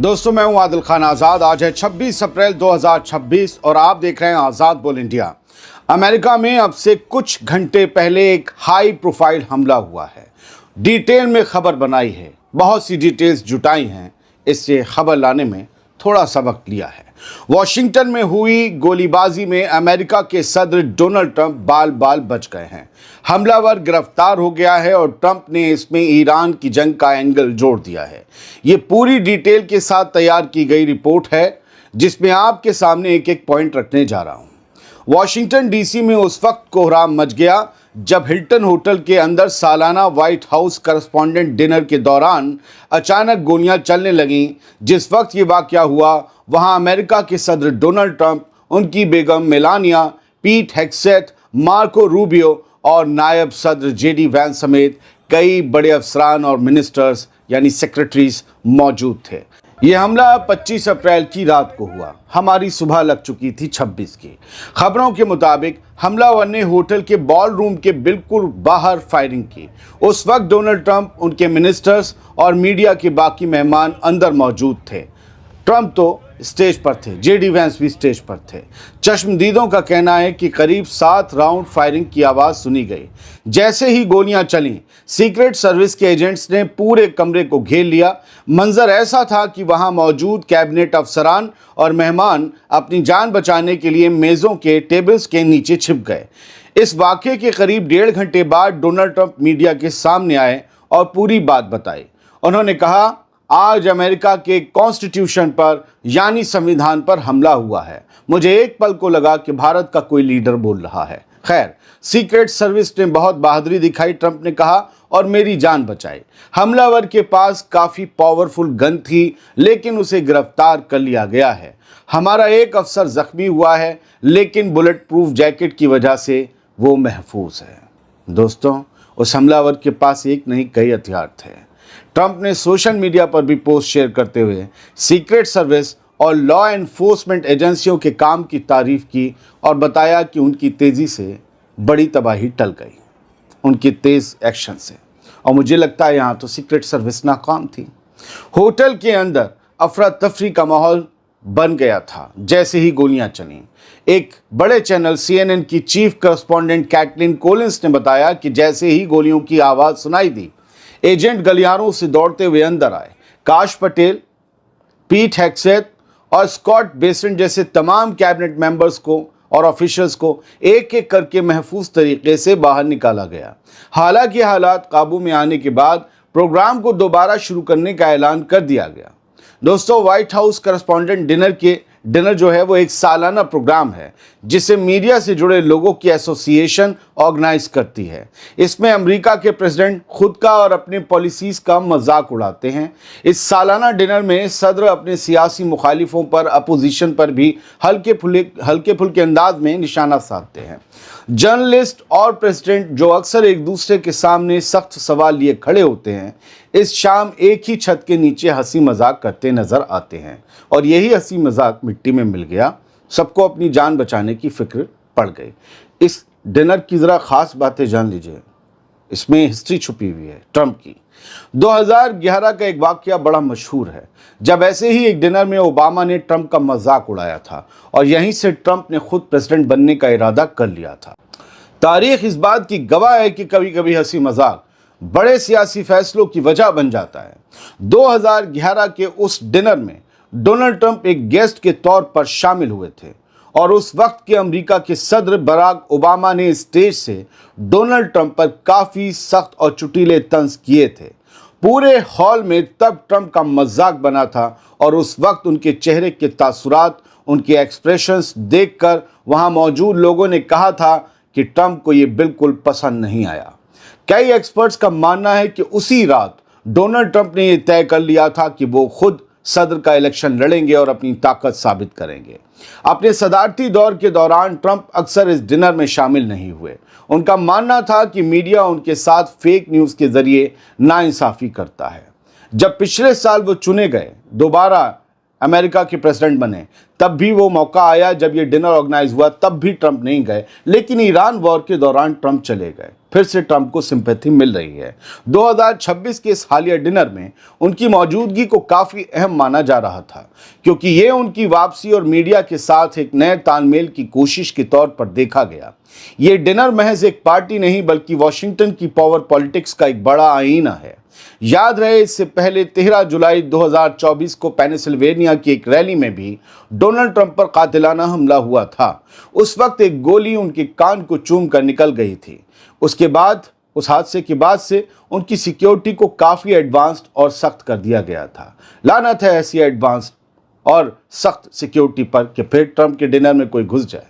दोस्तों, मैं हूं आदिल खान आज़ाद। आज है 26 अप्रैल 2026 और आप देख रहे हैं आज़ाद बोल इंडिया। अमेरिका में अब से कुछ घंटे पहले एक हाई प्रोफाइल हमला हुआ है। डिटेल में खबर बनाई है, बहुत सी डिटेल्स जुटाई हैं, इससे खबर लाने में थोड़ा सा वक्त लिया है। वॉशिंगटन में हुई गोलीबाजी में अमेरिका के सदर डोनाल्ड ट्रंप बाल बाल बच गए हैं। हमलावर गिरफ्तार हो गया है और ट्रंप ने इसमें ईरान की जंग का एंगल जोड़ दिया है। ये पूरी डिटेल के साथ तैयार की गई रिपोर्ट है, जिसमें आपके सामने एक एक पॉइंट रखने जा रहा हूं। वॉशिंगटन डीसी में उस वक्त कोहराम मच गया जब हिल्टन होटल के अंदर सालाना व्हाइट हाउस करस्पॉन्डेंट डिनर के दौरान अचानक गोलियां चलने लगीं। जिस वक्त ये वाकया हुआ, वहां अमेरिका के सदर डोनाल्ड ट्रंप, उनकी बेगम मेलानिया, पीट हेग्सेथ, मार्को रूबियो और नायब सदर जेडी वैंस समेत कई बड़े अफसरान और मिनिस्टर्स यानी सेक्रेटरीज मौजूद थे। ये हमला 25 अप्रैल की रात को हुआ। हमारी सुबह लग चुकी थी 26 की। खबरों के मुताबिक हमलावर ने होटल के बॉल रूम के बिल्कुल बाहर फायरिंग की। उस वक्त डोनाल्ड ट्रंप, उनके मिनिस्टर्स और मीडिया के बाकी मेहमान अंदर मौजूद थे। ट्रंप तो स्टेज पर थे, जेडी वैंस भी स्टेज पर थे। चश्मदीदों का कहना है कि करीब 7 राउंड फायरिंग की आवाज़ सुनी गई। जैसे ही गोलियां चलीं, सीक्रेट सर्विस के एजेंट्स ने पूरे कमरे को घेर लिया। मंजर ऐसा था कि वहां मौजूद कैबिनेट अफसरान और मेहमान अपनी जान बचाने के लिए मेज़ों के टेबल्स के नीचे छिप गए। इस वाक़ये के करीब 1.5 घंटे बाद डोनाल्ड ट्रंप मीडिया के सामने आए और पूरी बात बताई। उन्होंने कहा, आज अमेरिका के कॉन्स्टिट्यूशन पर यानी संविधान पर हमला हुआ है। मुझे एक पल को लगा कि भारत का कोई लीडर बोल रहा है। खैर, सीक्रेट सर्विस ने बहुत बहादुरी दिखाई, ट्रंप ने कहा, और मेरी जान बचाई। हमलावर के पास काफ़ी पावरफुल गन थी, लेकिन उसे गिरफ्तार कर लिया गया है। हमारा एक अफसर जख्मी हुआ है, लेकिन बुलेट प्रूफ जैकेट की वजह से वो महफूज है। दोस्तों, उस हमलावर के पास एक नहीं कई हथियार थे। ट्रंप ने सोशल मीडिया पर भी पोस्ट शेयर करते हुए सीक्रेट सर्विस और लॉ एनफोर्समेंट एजेंसियों के काम की तारीफ की और बताया कि उनकी तेज़ी से बड़ी तबाही टल गई, उनके तेज़ एक्शन से। और मुझे लगता है यहाँ तो सीक्रेट सर्विस नाकाम थी। होटल के अंदर अफरा तफरी का माहौल बन गया था जैसे ही गोलियां चलीं। एक बड़े चैनल CNN की चीफ करस्पॉन्डेंट कैटलिन कोलिंस ने बताया कि जैसे ही गोलियों की आवाज़ सुनाई दी, एजेंट गलियारों से दौड़ते हुए अंदर आए। काश पटेल, पीट हेग्सेथ और स्कॉट बेसेंट जैसे तमाम कैबिनेट मेंबर्स को और ऑफिशियल्स को एक एक करके महफूज तरीके से बाहर निकाला गया। हालांकि हालात काबू में आने के बाद प्रोग्राम को दोबारा शुरू करने का ऐलान कर दिया गया। दोस्तों, व्हाइट हाउस करस्पॉन्डेंट डिनर जो है वो एक सालाना प्रोग्राम है जिसे मीडिया से जुड़े लोगों की एसोसिएशन ऑर्गेनाइज करती है। इसमें अमेरिका के प्रेसिडेंट खुद का और अपने पॉलिसीज़ का मजाक उड़ाते हैं। इस सालाना डिनर में सदर अपने सियासी मुखालिफों पर, अपोजिशन पर भी हल्के फुल्के अंदाज में निशाना साधते हैं। जर्नलिस्ट और प्रेसिडेंट, जो अक्सर एक दूसरे के सामने सख्त सवाल लिए खड़े होते हैं, इस शाम एक ही छत के नीचे हंसी मजाक करते नजर आते हैं। और यही हंसी मजाक मिट्टी में मिल गया। सबको अपनी जान बचाने की फिक्र पड़ गई। इस डिनर की ज़रा ख़ास बातें जान लीजिए। इसमें हिस्ट्री छुपी हुई है ट्रंप की। 2011 का एक वाक़या बड़ा मशहूर है, जब ऐसे ही एक डिनर में ओबामा ने ट्रंप का मजाक उड़ाया था और यहीं से ट्रंप ने खुद प्रेसिडेंट बनने का इरादा कर लिया था। तारीख इस बात की गवाह है कि कभी कभी हंसी मजाक बड़े सियासी फैसलों की वजह बन जाता है। 2011 के उस डिनर में डोनाल्ड ट्रंप एक गेस्ट के तौर पर शामिल हुए थे और उस वक्त के अमेरिका के सदर बराक ओबामा ने स्टेज से डोनाल्ड ट्रंप पर काफ़ी सख्त और चुटीले तंज किए थे। पूरे हॉल में तब ट्रंप का मजाक बना था और उस वक्त उनके चेहरे के तासुरात, उनके एक्सप्रेशंस देखकर वहाँ मौजूद लोगों ने कहा था कि ट्रंप को ये बिल्कुल पसंद नहीं आया। कई एक्सपर्ट्स का मानना है कि उसी रात डोनाल्ड ट्रंप ने यह तय कर लिया था कि वो खुद सदर का इलेक्शन लड़ेंगे और अपनी ताकत साबित करेंगे। अपने सदारती दौर के दौरान ट्रंप अक्सर इस डिनर में शामिल नहीं हुए। उनका मानना था कि मीडिया उनके साथ फेक न्यूज़ के जरिए नाइंसाफ़ी करता है। जब पिछले साल वो चुने गए, दोबारा अमेरिका के प्रेसिडेंट बने, तब भी वो मौका आया जब ये डिनर ऑर्गेनाइज हुआ, तब भी ट्रंप नहीं गए। लेकिन ईरान वॉर के दौरान ट्रंप चले गए। फिर से ट्रंप को सिंपैथी मिल रही है। 2026 के इस हालिया डिनर में उनकी मौजूदगी को काफ़ी अहम माना जा रहा था, क्योंकि ये उनकी वापसी और मीडिया के साथ एक नए तालमेल की कोशिश के तौर पर देखा गया। ये डिनर महज एक पार्टी नहीं बल्कि वॉशिंगटन की पावर पॉलिटिक्स का एक बड़ा आईना है। याद रहे, इससे पहले 13 जुलाई 2024 को पेनिसिल्वेनिया की एक रैली में भी डोनाल्ड ट्रंप पर कातिलाना हमला हुआ था। उस वक्त एक गोली उनके कान को चूम कर निकल गई थी। उसके बाद, उस हादसे के बाद से उनकी सिक्योरिटी को काफ़ी एडवांस्ड और सख्त कर दिया गया था। लानत है ऐसी एडवांस्ड और सख्त सिक्योरिटी पर कि फिर ट्रंप के डिनर में कोई घुस जाए।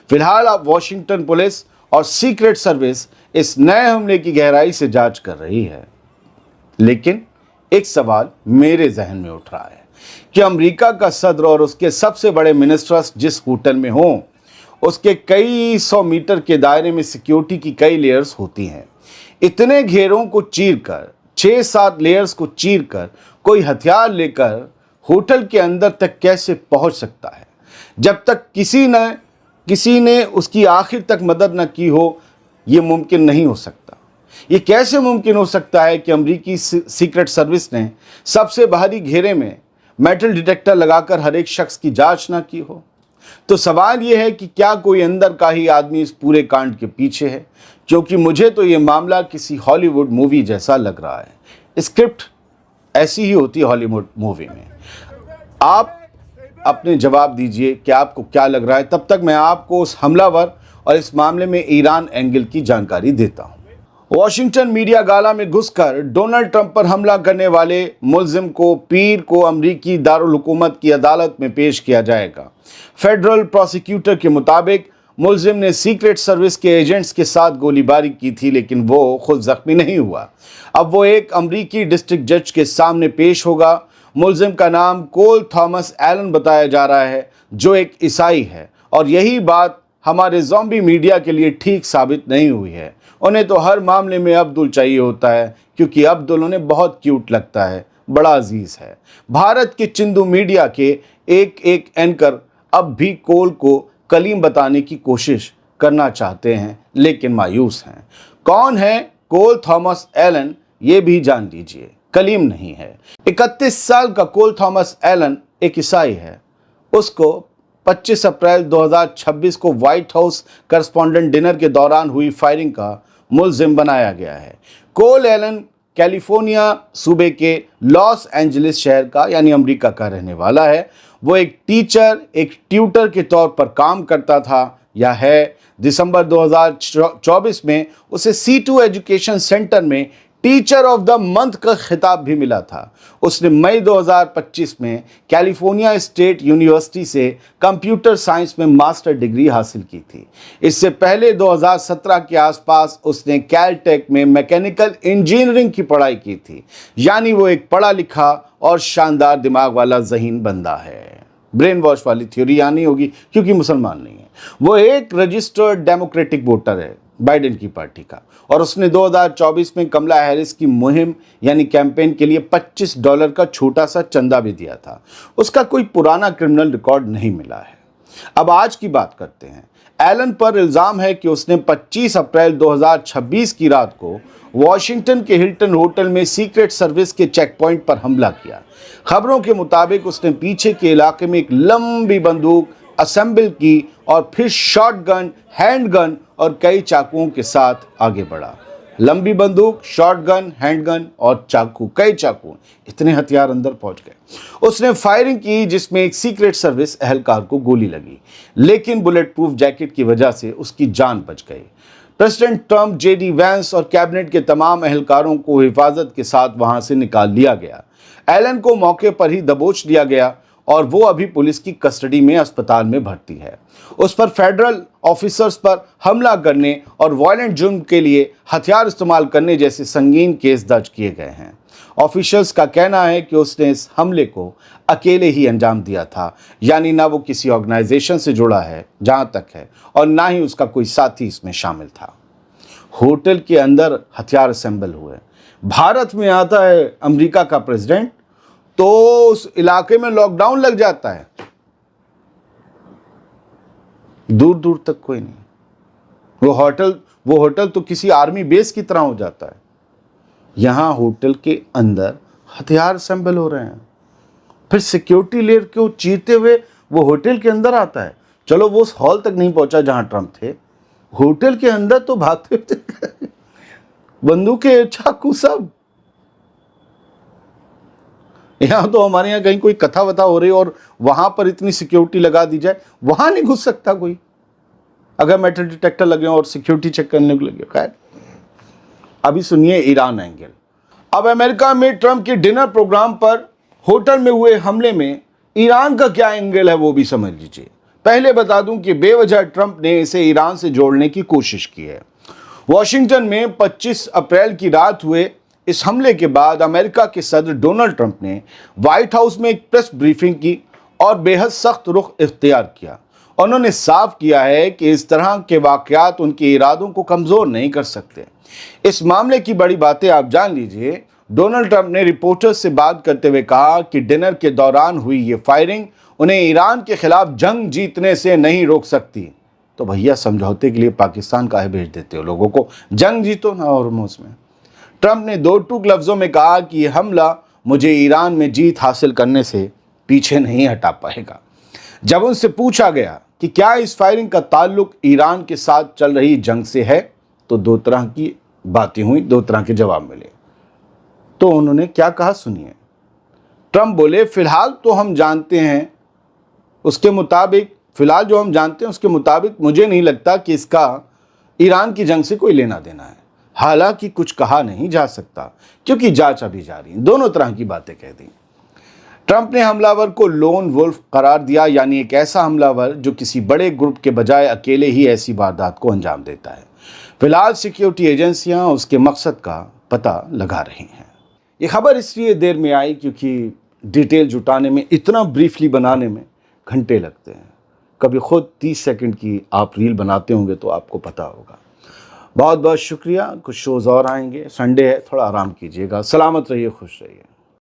फिलहाल अब वॉशिंगटन पुलिस और सीक्रेट सर्विस इस नए हमले की गहराई से जांच कर रही है। लेकिन एक सवाल मेरे जहन में उठ रहा है कि अमेरिका का सदर और उसके सबसे बड़े मिनिस्टर्स जिस होटल में हों, उसके कई 100 मीटर के दायरे में सिक्योरिटी की कई लेयर्स होती हैं। इतने घेरों को चीरकर, 6-7 लेयर्स को चीरकर कोई हथियार लेकर होटल के अंदर तक कैसे पहुंच सकता है? जब तक किसी ने उसकी आखिर तक मदद न की हो, ये मुमकिन नहीं हो सकता। ये कैसे मुमकिन हो सकता है कि अमेरिकी सीक्रेट सर्विस ने सबसे बाहरी घेरे में मेटल डिटेक्टर लगाकर हर एक शख्स की जांच ना की हो? तो सवाल ये है कि क्या कोई अंदर का ही आदमी इस पूरे कांड के पीछे है? क्योंकि मुझे तो ये मामला किसी हॉलीवुड मूवी जैसा लग रहा है। स्क्रिप्ट ऐसी ही होती है हॉलीवुड मूवी में। आप अपने जवाब दीजिए कि आपको क्या लग रहा है। तब तक मैं आपको उस हमलावर और इस मामले में ईरान एंगल की जानकारी देता हूं। वॉशिंगटन मीडिया गाला में घुसकर डोनाल्ड ट्रंप पर हमला करने वाले मुलजिम को पीर को अमरीकी दारुल हुकूमत की अदालत में पेश किया जाएगा। फेडरल प्रोसिक्यूटर के मुताबिक मुलजिम ने सीक्रेट सर्विस के एजेंट्स के साथ गोलीबारी की थी, लेकिन वो खुद जख्मी नहीं हुआ। अब वो एक अमरीकी डिस्ट्रिक्ट जज के सामने पेश होगा। मुलजिम का नाम कोल थॉमस एलन बताया जा रहा है, जो एक ईसाई है, और यही बात हमारे ज़ॉम्बी मीडिया के लिए ठीक साबित नहीं हुई है। उन्हें तो हर मामले में अब्दुल चाहिए होता है, क्योंकि अब्दुल उन्हें बहुत क्यूट लगता है, बड़ा अजीज है। भारत के चिंदू मीडिया के एक एंकर अब भी कोल को कलीम बताने की कोशिश करना चाहते हैं, लेकिन मायूस हैं। कौन है कोल थॉमस एलन, ये भी जान लीजिए। कलीम नहीं है। 31 साल का कोल थॉमस एलन एक ईसाई है। उसको 25 अप्रैल 2026 को व्हाइट हाउस करस्पॉन्डेंट डिनर के दौरान हुई फायरिंग का मुलजिम बनाया गया है। कोल एलन कैलिफोर्निया सूबे के लॉस एंजलिस शहर का यानी अमेरिका का रहने वाला है। वो एक टीचर, एक ट्यूटर के तौर पर काम करता था या है। दिसंबर 2024 में उसे C2 एजुकेशन सेंटर में टीचर ऑफ द मंथ का खिताब भी मिला था। उसने मई 2025 में कैलिफोर्निया स्टेट यूनिवर्सिटी से कंप्यूटर साइंस में मास्टर डिग्री हासिल की थी। इससे पहले 2017 के आसपास उसने कैलटेक में मैकेनिकल इंजीनियरिंग की पढ़ाई की थी। यानी वो एक पढ़ा लिखा और शानदार दिमाग वाला ज़हीन बंदा है। ब्रेन वॉश वाली थ्योरी आनी होगी, क्योंकि मुसलमान नहीं है। वो एक रजिस्टर्ड डेमोक्रेटिक वोटर है बाइडेन की पार्टी का, और उसने 2024 में कमला हैरिस की मुहिम यानी कैंपेन के लिए $25 का छोटा सा चंदा भी दिया था। उसका कोई पुराना क्रिमिनल रिकॉर्ड नहीं मिला है। अब आज की बात करते हैं। एलन पर इल्ज़ाम है कि उसने 25 अप्रैल 2026 की रात को वॉशिंगटन के हिल्टन होटल में सीक्रेट सर्विस के चेक पॉइंट पर हमला किया। खबरों के मुताबिक उसने पीछे के इलाके में एक लंबी बंदूक असेंबल की और फिर शॉटगन, हैंडगन और कई चाकुओं के साथ आगे बढ़ा। लंबी बंदूक, शॉटगन, हैंडगन और चाकू, कई चाकू, इतने हथियार अंदर पहुंच गए। उसने फायरिंग की जिसमें एक सीक्रेट सर्विस एहलकार को गोली लगी, लेकिन बुलेट प्रूफ जैकेट की वजह से उसकी जान बच गई। प्रेसिडेंट ट्रंप, JD वैंस और कैबिनेट के तमाम एहलकारों को हिफाजत के साथ वहां से निकाल लिया गया। एलन को मौके पर ही दबोच लिया गया और वो अभी पुलिस की कस्टडी में अस्पताल में भर्ती है। उस पर फेडरल ऑफिसर्स पर हमला करने और वायलेंट जुर्म के लिए हथियार इस्तेमाल करने जैसे संगीन केस दर्ज किए गए हैं। ऑफिशियल्स का कहना है कि उसने इस हमले को अकेले ही अंजाम दिया था, यानी ना वो किसी ऑर्गेनाइजेशन से जुड़ा है जहां तक है, और ना ही उसका कोई साथी इसमें शामिल था। होटल के अंदर हथियार असेंबल हुए। भारत में आता है अमेरिका का प्रेसिडेंट तो उस इलाके में लॉकडाउन लग जाता है। दूर दूर तक कोई नहीं। वो وہ ہوटل تو کسی آرمی بیس کی طرح ہو جاتا ہے. یہاں ہوٹل کے اندر ہتھیار اسمبل ہو رہے ہیں, پھر سیکیورٹی لیئر کو چیرتے ہوئے وہ ہوٹل کے اندر آتا ہے. چلو وہ اس ہال تک نہیں پہنچا جہاں ٹرمپ تھے, ہوٹل کے اندر تو بھاگتے ہوئے بندوقیں, چاقو سب. یہاں تو ہمارے یہاں کہیں کوئی کتھا وتھا ہو رہی اور وہاں پر اتنی سیکیورٹی لگا دی جائے, وہاں نہیں گھس سکتا کوئی اگر میٹل ڈیٹیکٹر لگے اور سیکیورٹی چیک کرنے کو لگے. خیر, ابھی سنیے ایران اینگل. اب امریکہ میں ٹرمپ کے ڈنر پروگرام پر ہوٹل میں ہوئے حملے میں ایران کا کیا اینگل ہے وہ بھی سمجھ لیجیے. پہلے بتا دوں کہ بے وجہ ٹرمپ نے اسے ایران سے جوڑنے کی کوشش کی ہے. واشنگٹن میں 25 اپریل کی رات ہوئے اس حملے کے بعد امریکہ کے صدر ڈونلڈ ٹرمپ نے وائٹ ہاؤس میں ایک پریس بریفنگ کی اور بے حد سخت رخ اختیار کیا. انہوں نے صاف کیا ہے کہ اس طرح کے واقعات ان کے ارادوں کو کمزور نہیں کر سکتے. اس معاملے کی بڑی باتیں آپ جان لیجئے. ڈونلڈ ٹرمپ نے رپورٹرز سے بات کرتے ہوئے کہا کہ ڈنر کے دوران ہوئی یہ فائرنگ انہیں ایران کے خلاف جنگ جیتنے سے نہیں روک سکتی. تو بھیا سمجھوتے کے لیے پاکستان کاہے بھیج دیتے ہو لوگوں کو, جنگ جیتو نا ہرمز میں. ٹرمپ نے دو ٹوک لفظوں میں کہا کہ یہ حملہ مجھے ایران میں جیت حاصل کرنے سے پیچھے نہیں ہٹا پائے گا. جب ان سے پوچھا گیا کہ کیا اس فائرنگ کا تعلق ایران کے ساتھ چل رہی جنگ سے ہے, تو دو طرح کی باتیں ہوئیں, دو طرح کے جواب ملے. تو انہوں نے کیا کہا سنیے. ٹرمپ بولے فی الحال تو ہم جانتے ہیں اس کے مطابق, فی الحال جو ہم جانتے ہیں اس کے مطابق مجھے نہیں لگتا کہ اس کا ایران کی جنگ سے کوئی لینا دینا ہے. حالانکہ کچھ کہا نہیں جا سکتا کیونکہ جانچ ابھی جاری ہے. دونوں طرح کی باتیں کہہ دیں. ٹرمپ نے حملہ آور کو لون وولف قرار دیا, یعنی ایک ایسا حملہ آور جو کسی بڑے گروپ کے بجائے اکیلے ہی ایسی واردات کو انجام دیتا ہے. فی الحال سیکیورٹی ایجنسیاں اس کے مقصد کا پتہ لگا رہی ہیں. یہ خبر اس لیے دیر میں آئی کیونکہ ڈیٹیل جٹانے میں, اتنا بریفلی بنانے میں گھنٹے لگتے ہیں. کبھی خود 30 سیکنڈ کی آپ ریل بناتے ہوں گے تو آپ کو پتہ ہوگا. بہت بہت شکریہ. کچھ شوز اور آئیں گے, سنڈے ہے, تھوڑا آرام کیجیے گا. سلامت رہیے, خوش رہیے.